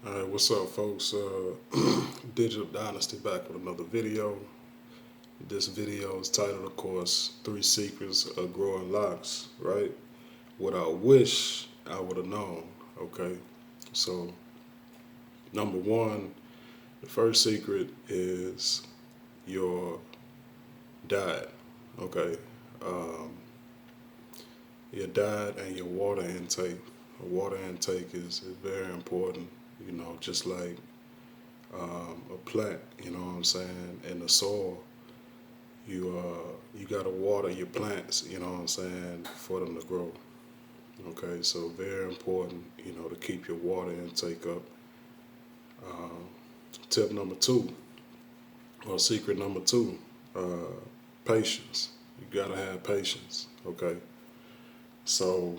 Alright, what's up folks? Digital Dynasty back with another video. This video is titled, of course, 3 Secrets of Growing Locks, right? What I wish I would have known, okay? So, number one, the first secret is your diet, okay? Um, your diet and your water intake. Water intake is very important, just like a plant, you know what I'm saying, in the soil. You gotta water your plants, you know what I'm saying, for them to grow. Okay, so very important, to keep your water intake up. Um, Tip number two, or secret number two, patience. You gotta have patience. Okay, so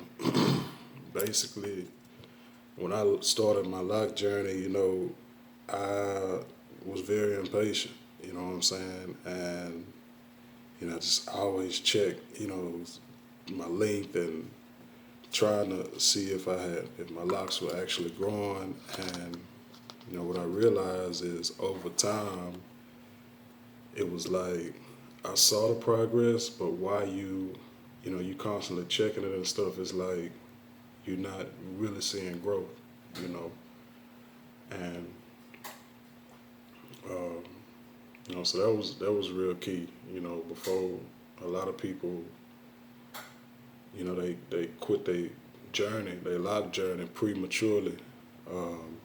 basically, when I started my lock journey, I was very impatient. You know what I'm saying, and I just always check, my length and trying to see if my locks were actually growing. And what I realized is over time, it was like I saw the progress, but why you constantly checking it and stuff, is like you're not really seeing growth, you know. And um, so that was real key. Before a lot of people, they quit their journey, their lock journey prematurely. Um,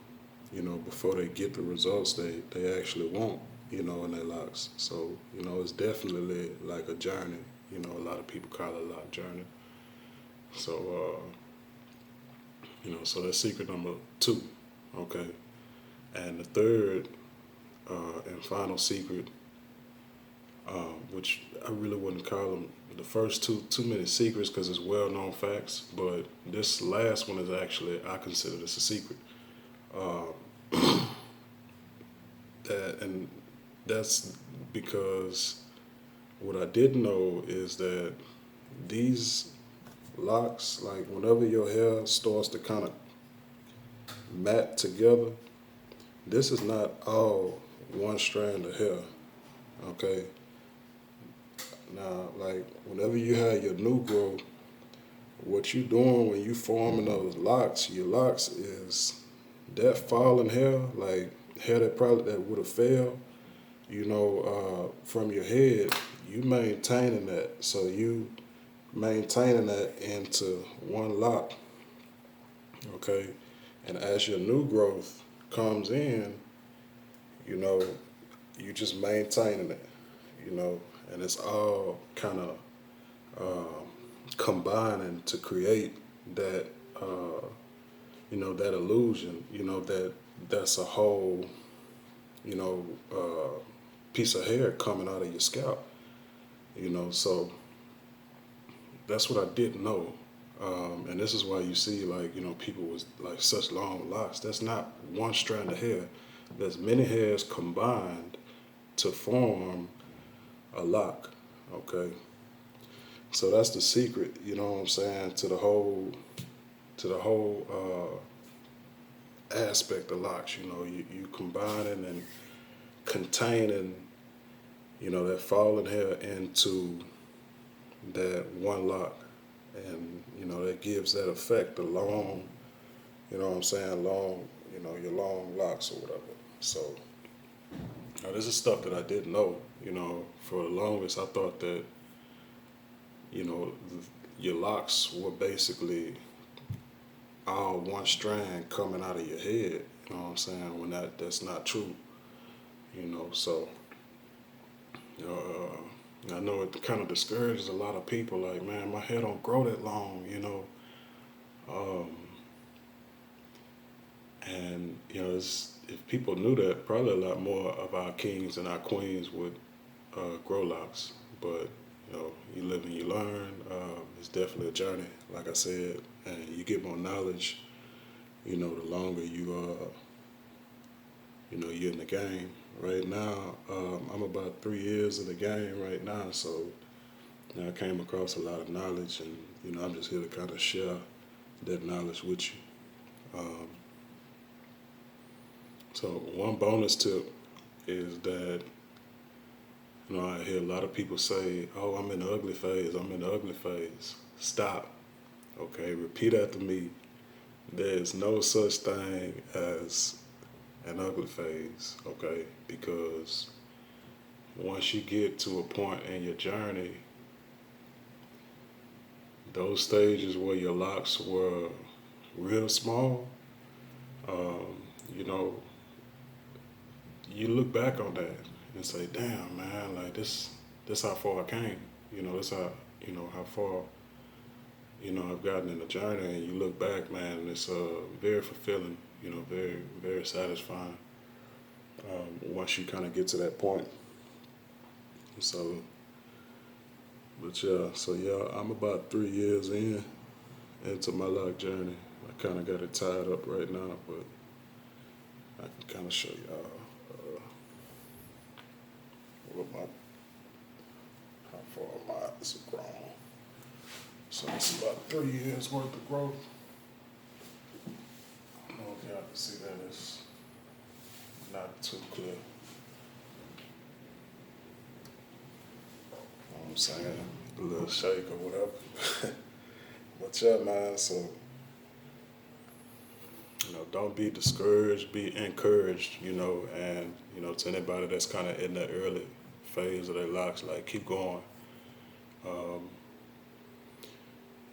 before they get the results they actually want, in their locks. So, it's definitely like a journey. A lot of people call it a lock journey. So, so that's secret number two. Okay. And the third and final secret, which I really wouldn't call them the first two too many secrets because it's well-known facts, but this last one is actually, I consider this a secret. And that's because what I didn't know is that these locks, like whenever your hair starts to kind of mat together, this is not all one strand of hair, okay? Now, like whenever you have your new growth, what you doing when you forming those locks, your locks is that falling hair, like hair that would have fell, from your head, you maintaining that. So you maintaining that into one lock, okay? And as your new growth comes in, you know, you just maintaining it, and it's all kind of combining to create that, that illusion, that's a whole, you know, uh, piece of hair coming out of your scalp, so that's what I didn't know. And this is why you see, like, people with like such long locks. That's not one strand of hair. There's many hairs combined to form a lock. Okay. So that's the secret, what I'm saying, to the whole aspect of locks. You combining and containing, that falling hair into that one lock. And, that gives that effect, the long, what I'm saying, long, your long locks or whatever. So now this is stuff that I didn't know. For the longest I thought that, your locks were basically all one strand coming out of your head. You know what I'm saying? When that's not true. So I know it kind of discourages a lot of people. Like, man, my hair don't grow that long. Um, and if people knew that, probably a lot more of our kings and our queens would grow locks. But you live and you learn. It's definitely a journey, like I said, and you get more knowledge. The longer you're in the game. Right now, I'm about 3 years in the game right now, so I came across a lot of knowledge, and I'm just here to kind of share that knowledge with you. Um, So one bonus tip is that, I hear a lot of people say, "Oh, I'm in the ugly phase. I'm in the ugly phase." Stop. Okay, repeat after me. There's no such thing as an ugly phase. Okay, because once you get to a point in your journey, those stages where your locks were real small, um, you know, you look back on that and say, "Damn, man, like this how far I came. This how far, I've gotten in the journey." And you look back, man, and it's very fulfilling, very, very satisfying once you kind of get to that point. So, but yeah, so yeah, I'm about 3 years into my lock journey. I kind of got it tied up right now, but I can kind of show y'all what how far my eyes have grown. So it's about 3 years worth of growth. I don't know if y'all can see that. It's not too clear. You know what I'm saying? A little shake or whatever. But yeah, man, so, don't be discouraged, be encouraged, and, to anybody that's kind of in that early phase of their locks, like, keep going.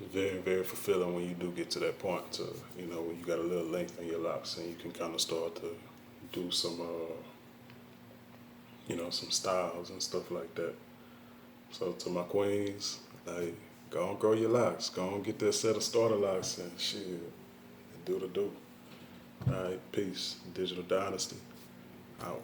It's very, very fulfilling when you do get to that point to, when you got a little length in your locks and you can kind of start to do some, some styles and stuff like that. So to my queens, like, go and grow your locks. Go and get that set of starter locks and shit, and do the do. All right, peace. Digital Dynasty, out.